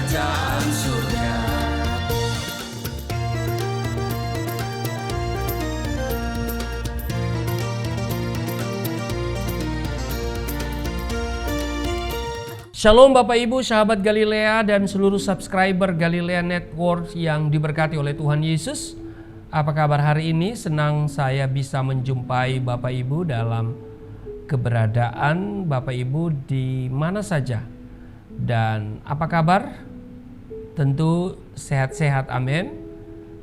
kerajaan surga. Shalom Bapak Ibu, sahabat Galilea dan seluruh subscriber Galilea Network yang diberkati oleh Tuhan Yesus. Apa kabar hari ini? Senang saya bisa menjumpai Bapak Ibu dalam keberadaan Bapak Ibu di mana saja. Dan apa kabar? Tentu sehat-sehat, amin.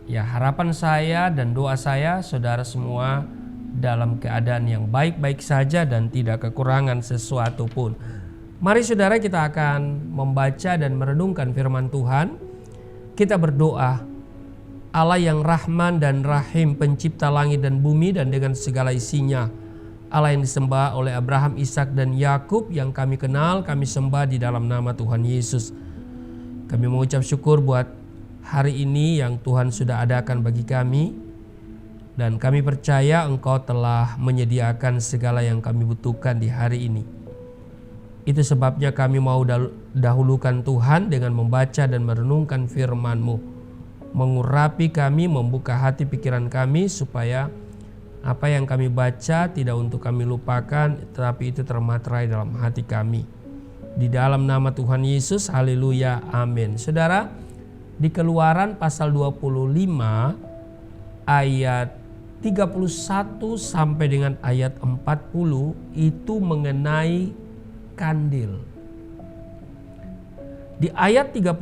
Ya, harapan saya dan doa saya saudara semua dalam keadaan yang baik-baik saja dan tidak kekurangan sesuatu pun. Mari saudara, kita akan membaca dan merenungkan firman Tuhan. Kita berdoa, Allah yang Rahman dan Rahim, pencipta langit dan bumi dan dengan segala isinya. Allah yang disembah oleh Abraham, Ishak dan Yakub, yang kami kenal, kami sembah di dalam nama Tuhan Yesus. Kami mengucap syukur buat hari ini yang Tuhan sudah adakan bagi kami. Dan kami percaya Engkau telah menyediakan segala yang kami butuhkan di hari ini. Itu sebabnya kami mau dahulukan Tuhan dengan membaca dan merenungkan firman-Mu. Mengurapi kami, membuka hati pikiran kami supaya apa yang kami baca tidak untuk kami lupakan, tetapi itu termaterai dalam hati kami. Di dalam nama Tuhan Yesus, haleluya, amin. Saudara, di Keluaran pasal 25 ayat 31 sampai dengan ayat 40 itu mengenai kandil. Di ayat 31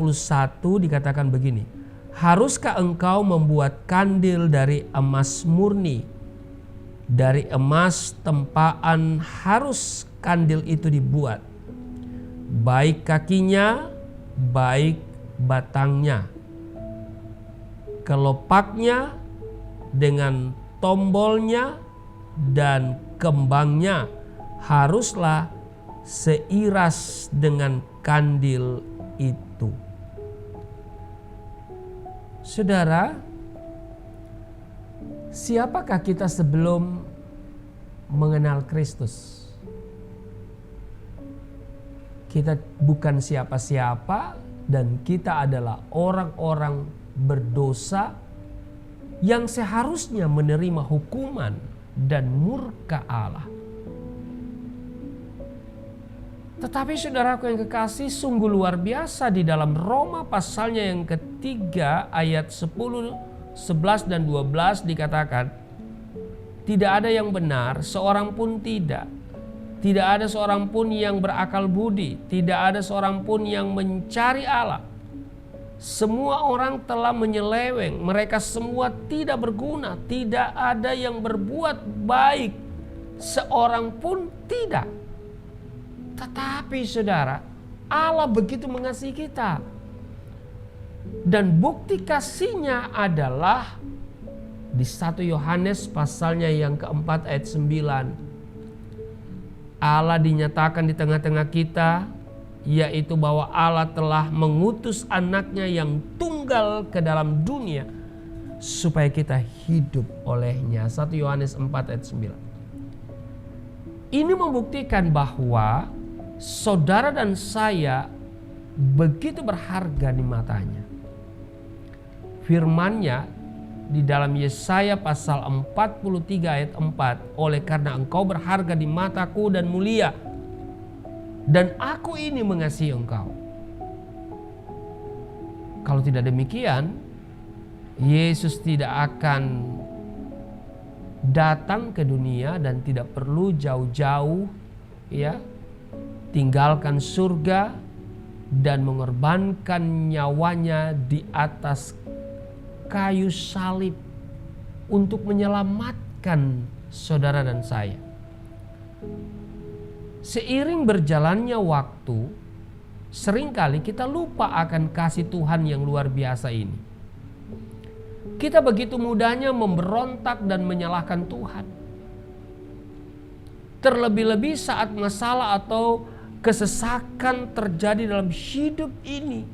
dikatakan begini, haruskah engkau membuat kandil dari emas murni? Dari emas tempaan harus kandil itu dibuat, baik kakinya, baik batangnya, kelopaknya dengan tombolnya dan kembangnya haruslah seiras dengan kandil itu. Saudara, siapakah kita sebelum mengenal Kristus? Kita bukan siapa-siapa dan kita adalah orang-orang berdosa yang seharusnya menerima hukuman dan murka Allah. Tetapi saudaraku yang kekasih, sungguh luar biasa di dalam Roma pasalnya yang ketiga ayat 10, 11 dan 12 dikatakan, tidak ada yang benar, seorang pun tidak. Tidak ada seorang pun yang berakal budi, tidak ada seorang pun yang mencari Allah. Semua orang telah menyeleweng, mereka semua tidak berguna, tidak ada yang berbuat baik, seorang pun tidak. Tetapi saudara, Allah begitu mengasihi kita. Dan bukti kasihnya adalah di 1 Yohanes pasalnya yang keempat ayat 9. Allah dinyatakan di tengah-tengah kita, yaitu bahwa Allah telah mengutus anaknya yang tunggal ke dalam dunia supaya kita hidup olehnya. 1 Yohanes 4 ayat 9. Ini membuktikan bahwa saudara dan saya begitu berharga di matanya. Firman-Nya di dalam Yesaya pasal 43 ayat 4, oleh karena engkau berharga di mataku dan mulia, dan aku ini mengasihi engkau. Kalau tidak demikian, Yesus tidak akan datang ke dunia dan tidak perlu jauh-jauh tinggalkan surga dan mengorbankan nyawanya di atas kayu salib untuk menyelamatkan saudara dan saya. Seiring berjalannya waktu, seringkali kita lupa akan kasih Tuhan yang luar biasa ini. Kita begitu mudahnya memberontak dan menyalahkan Tuhan. Terlebih-lebih saat masalah atau kesesakan terjadi dalam hidup ini,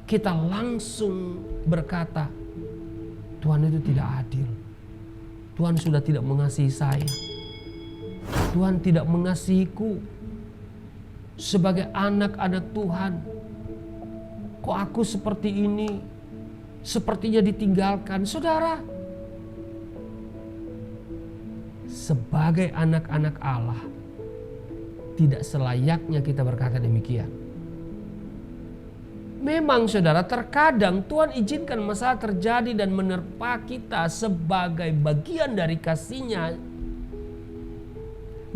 kita langsung berkata, Tuhan itu tidak adil. Tuhan sudah tidak mengasihi saya. Tuhan tidak mengasihiku sebagai anak-anak Tuhan. Kok aku seperti ini? Sepertinya ditinggalkan. Saudara, sebagai anak-anak Allah, tidak selayaknya kita berkata demikian. Memang saudara, terkadang Tuhan izinkan masalah terjadi dan menerpa kita sebagai bagian dari kasih-Nya.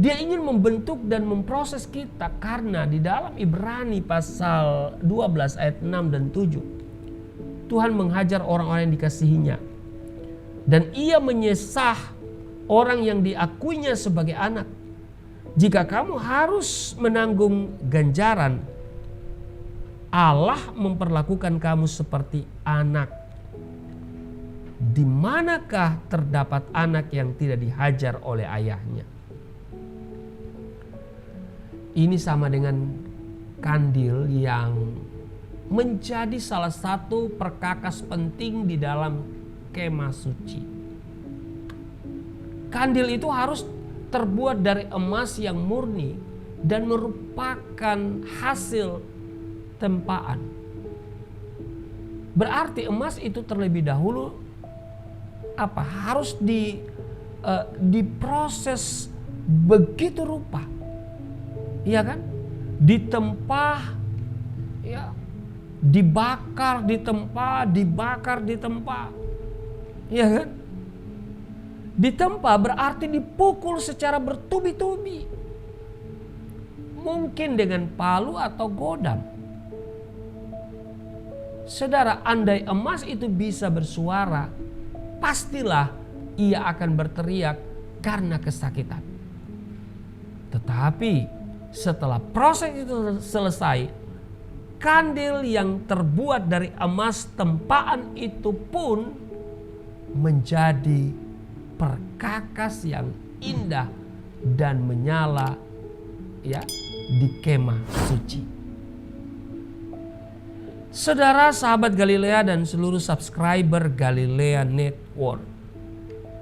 Dia ingin membentuk dan memproses kita, karena di dalam Ibrani pasal 12 ayat 6 dan 7, Tuhan menghajar orang-orang yang dikasihinya. Dan Ia menyesah orang yang diakuinya sebagai anak. Jika kamu harus menanggung ganjaran, Allah memperlakukan kamu seperti anak. Di manakah terdapat anak yang tidak dihajar oleh ayahnya? Ini sama dengan kandil yang menjadi salah satu perkakas penting di dalam kemah suci. Kandil itu harus terbuat dari emas yang murni dan merupakan hasil tempaan. Berarti emas itu terlebih dahulu harus diproses begitu rupa, iya kan? Ditempa, ya, dibakar, ditempa, iya kan? Ditempa berarti dipukul secara bertubi-tubi, mungkin dengan palu atau godam. Saudara, andai emas itu bisa bersuara, pastilah ia akan berteriak karena kesakitan. Tetapi setelah proses itu selesai, kandil yang terbuat dari emas tempaan itu pun menjadi perkakas yang indah dan menyala, ya, di kemah suci. Saudara, sahabat Galilea dan seluruh subscriber Galilea Network,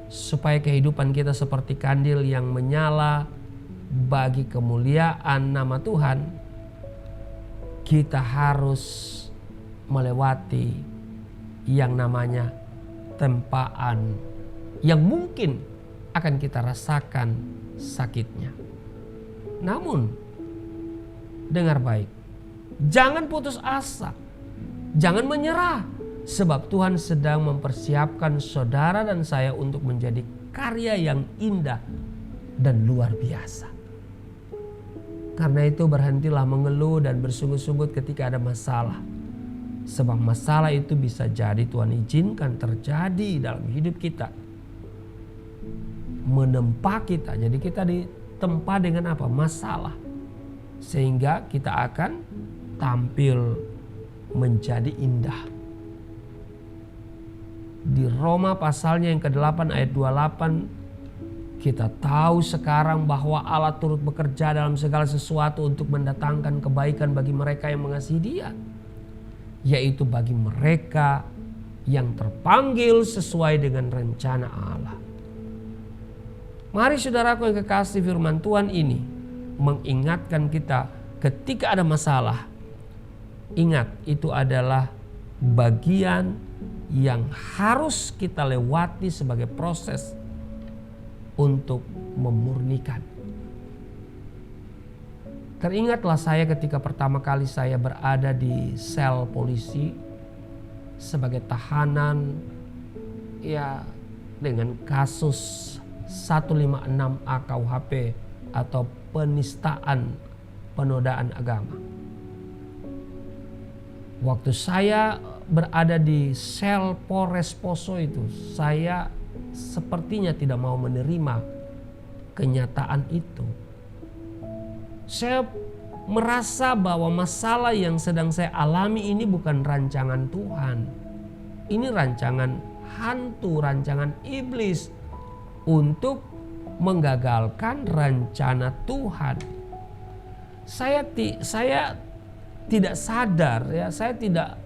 supaya kehidupan kita seperti kandil yang menyala bagi kemuliaan nama Tuhan, kita harus melewati yang namanya tempaan, yang mungkin akan kita rasakan sakitnya. Namun, dengar baik, jangan putus asa. Jangan menyerah, sebab Tuhan sedang mempersiapkan saudara dan saya untuk menjadi karya yang indah dan luar biasa. Karena itu berhentilah mengeluh dan bersungut-sungut ketika ada masalah. Sebab masalah itu bisa jadi Tuhan izinkan terjadi dalam hidup kita, menempa kita. Jadi kita ditempa dengan apa? Masalah. Sehingga kita akan tampil menjadi indah. Di Roma pasalnya yang ke-8 ayat 28, kita tahu sekarang bahwa Allah turut bekerja dalam segala sesuatu untuk mendatangkan kebaikan bagi mereka yang mengasihi Dia, yaitu bagi mereka yang terpanggil sesuai dengan rencana Allah. Mari saudaraku yang kekasih, firman Tuhan ini mengingatkan kita ketika ada masalah, ingat, itu adalah bagian yang harus kita lewati sebagai proses untuk memurnikan. Teringatlah saya ketika pertama kali saya berada di sel polisi sebagai tahanan, ya, dengan kasus 156A KUHP atau penistaan penodaan agama. Waktu saya berada di sel Polres Poso itu, saya sepertinya tidak mau menerima kenyataan itu. Saya merasa bahwa masalah yang sedang saya alami ini bukan rancangan Tuhan. Ini rancangan hantu, rancangan iblis untuk menggagalkan rencana Tuhan. Saya tidak sadar, ya, saya tidak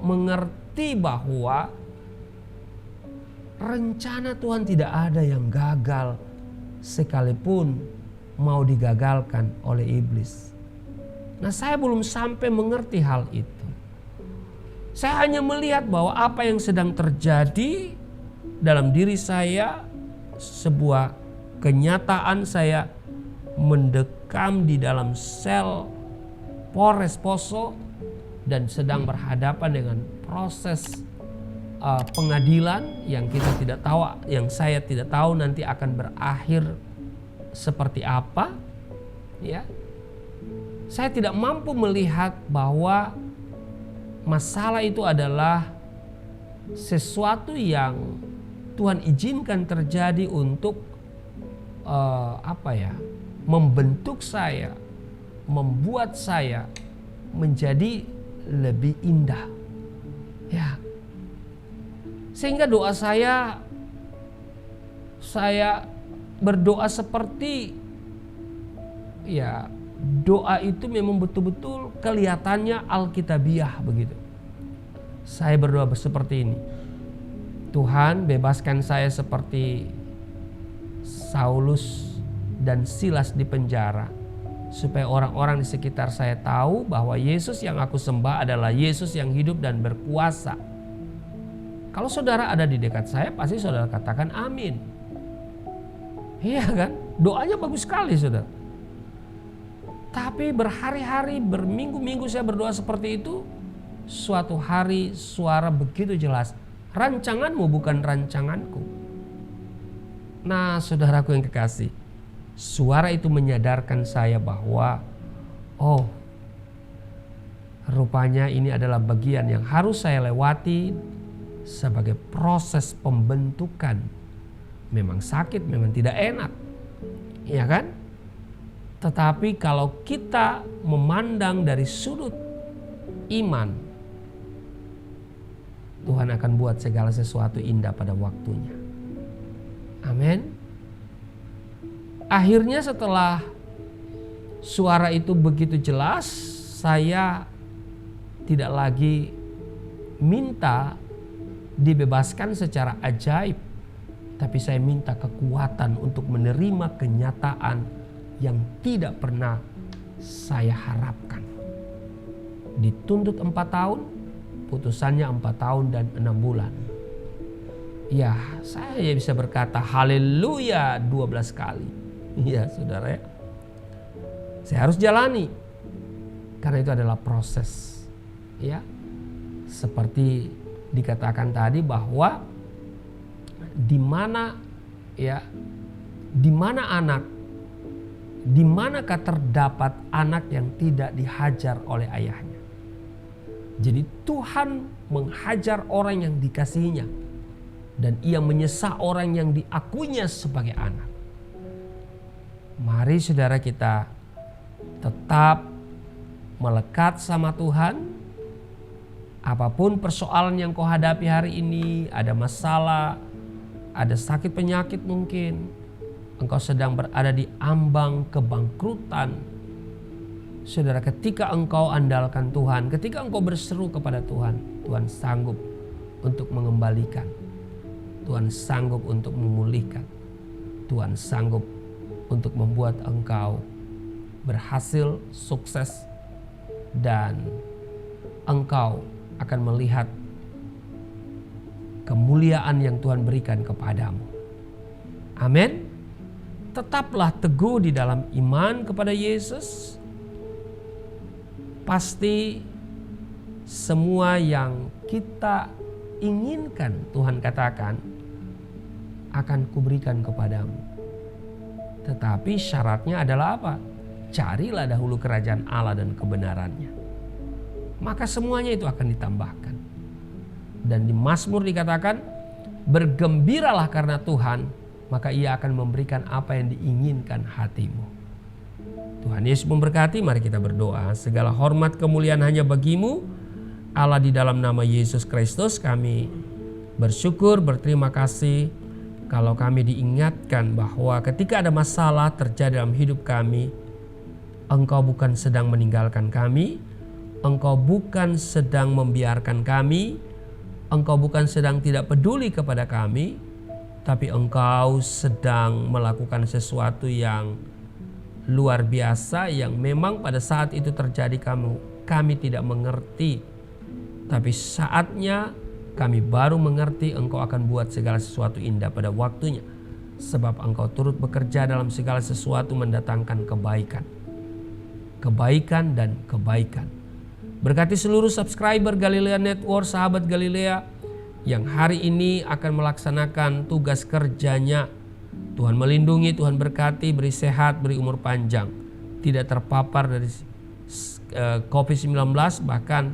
mengerti bahwa rencana Tuhan tidak ada yang gagal sekalipun mau digagalkan oleh iblis. Nah, saya belum sampai mengerti hal itu. Saya hanya melihat bahwa apa yang sedang terjadi dalam diri saya, sebuah kenyataan saya mendekam di dalam sel pores poso dan sedang berhadapan dengan proses pengadilan yang kita tidak tahu, yang saya tidak tahu nanti akan berakhir seperti apa. Ya, saya tidak mampu melihat bahwa masalah itu adalah sesuatu yang Tuhan izinkan terjadi untuk membentuk saya, membuat saya menjadi lebih indah. Ya. Sehingga doa saya berdoa seperti doa itu memang betul-betul kelihatannya alkitabiah begitu. Saya berdoa seperti ini. Tuhan, bebaskan saya seperti Saulus dan Silas di penjara, supaya orang-orang di sekitar saya tahu bahwa Yesus yang aku sembah adalah Yesus yang hidup dan berkuasa. Kalau saudara ada di dekat saya, pasti saudara katakan amin. Iya kan? Doanya bagus sekali, saudara. Tapi berhari-hari, berminggu-minggu saya berdoa seperti itu. Suatu hari suara begitu jelas, rancanganmu bukan rancanganku. Nah, saudaraku yang kekasih, suara itu menyadarkan saya bahwa rupanya ini adalah bagian yang harus saya lewati sebagai proses pembentukan. Memang sakit, memang tidak enak, ya kan? Tetapi kalau kita memandang dari sudut iman, Tuhan akan buat segala sesuatu indah pada waktunya. Amin. Akhirnya setelah suara itu begitu jelas, saya tidak lagi minta dibebaskan secara ajaib, tapi saya minta kekuatan untuk menerima kenyataan yang tidak pernah saya harapkan. Dituntut 4 tahun, putusannya 4 tahun dan 6 bulan. Ya, saya bisa berkata haleluya 12 kali. Ya, saudara ya. Saya harus jalani. Karena itu adalah proses. Ya. Seperti dikatakan tadi bahwa di manakah terdapat anak yang tidak dihajar oleh ayahnya. Jadi Tuhan menghajar orang yang dikasihinya dan ia menyesal orang yang diakuinya sebagai anak. Mari saudara kita tetap melekat sama Tuhan. Apapun persoalan yang kau hadapi hari ini, ada masalah, ada sakit penyakit mungkin, engkau sedang berada di ambang kebangkrutan. Saudara, ketika engkau andalkan Tuhan, ketika engkau berseru kepada Tuhan, Tuhan sanggup untuk mengembalikan. Tuhan sanggup untuk memulihkan. Tuhan sanggup untuk membuat engkau berhasil, sukses, dan engkau akan melihat kemuliaan yang Tuhan berikan kepadamu. Amin. Tetaplah teguh di dalam iman kepada Yesus. Pasti semua yang kita inginkan, Tuhan katakan, akan kuberikan kepadamu. Tetapi syaratnya adalah apa? Carilah dahulu kerajaan Allah dan kebenarannya. Maka semuanya itu akan ditambahkan. Dan di Mazmur dikatakan, bergembiralah karena Tuhan, maka ia akan memberikan apa yang diinginkan hatimu. Tuhan Yesus memberkati. Mari kita berdoa. Segala hormat kemuliaan hanya bagimu, Allah, di dalam nama Yesus Kristus. Kami bersyukur, berterima kasih kalau kami diingatkan bahwa ketika ada masalah terjadi dalam hidup kami, Engkau bukan sedang meninggalkan kami, Engkau bukan sedang membiarkan kami, Engkau bukan sedang tidak peduli kepada kami, tapi Engkau sedang melakukan sesuatu yang luar biasa yang memang pada saat itu terjadi kami tidak mengerti Tapi saatnya kami baru mengerti Engkau akan buat segala sesuatu indah pada waktunya. Sebab Engkau turut bekerja dalam segala sesuatu mendatangkan kebaikan. Kebaikan dan kebaikan. Berkati seluruh subscriber Galilea Network, sahabat Galilea, yang hari ini akan melaksanakan tugas kerjanya. Tuhan melindungi, Tuhan berkati, beri sehat, beri umur panjang. Tidak terpapar dari COVID-19, bahkan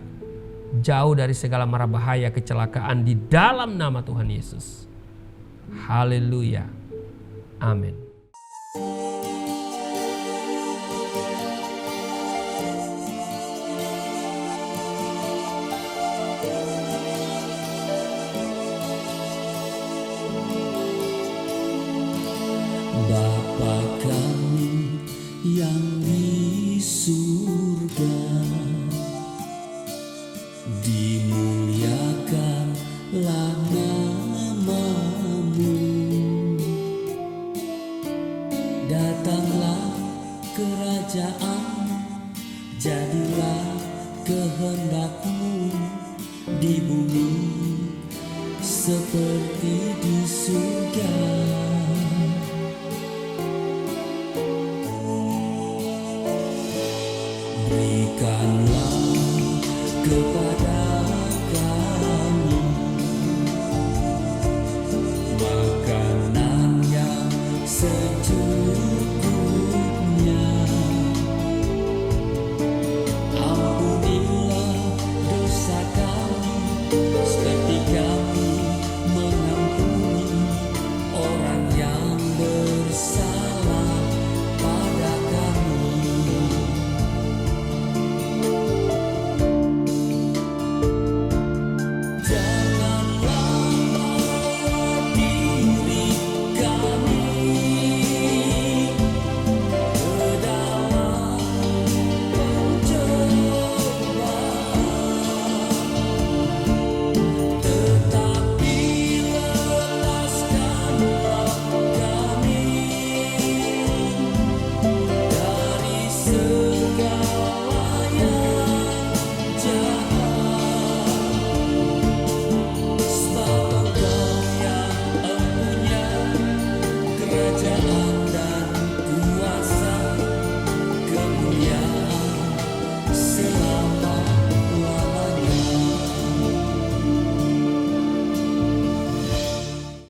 jauh dari segala mara bahaya kecelakaan di dalam nama Tuhan Yesus. Haleluya. Amin. Bapa kami yang di surga, dimuliakanlah nama-Mu. Datanglah kerajaan, jadilah kehendak-Mu di bumi seperti di surga. Berikanlah kepada